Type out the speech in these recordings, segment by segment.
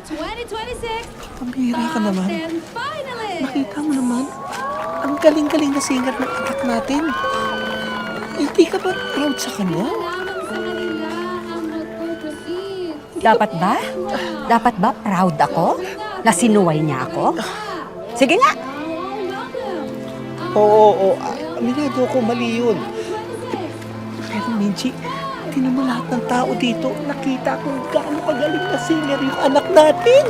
2026 Pambihira ka Top naman. 10 finalists. Nakita mo naman, ang galing-galing na singer ng anak natin. Hindi ka ba proud sa kanya? Lamang sa kanila ang magpuproceed. Dapat ba? Dapat ba proud ako na sinuway niya ako? Sige nga. Oo. Aminado ako, mali yun. Pero Minchi, tingnan mo lahat ng tao dito. Nakita kung gaano kagaling na singer yung anak natin.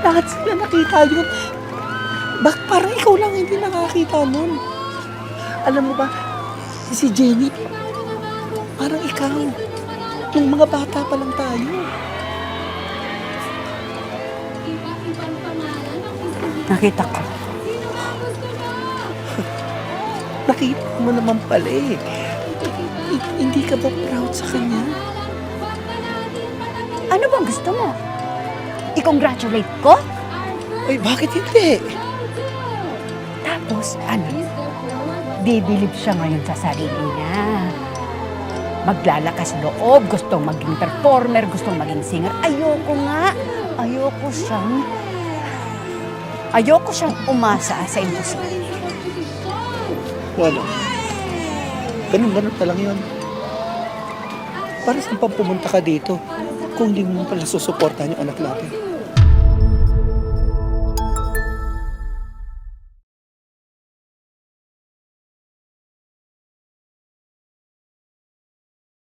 Lahat sila nakita yun. Bakit parang ikaw lang hindi nakakita nun? Alam mo ba, si Jenny, parang ikaw. Nung mga bata pa lang tayo. Iba-ibang pangalan ang isipin. Nakita ko. Nakita mo naman pala eh. Hindi ka ba proud sa kanya? Ano bang gusto mo? I-congratulate ko? Ay, bakit hindi? Tapos ano? Bibilib siya ngayon sa sarili niya. Maglalakas loob, gustong maging performer, gustong maging singer. Ayoko nga. Ayoko siyang umasa sa imposible. Wala. Ganun pa lang yun. Para saan pa pumunta ka dito kung hindi mo pala susuportahan yung anak natin?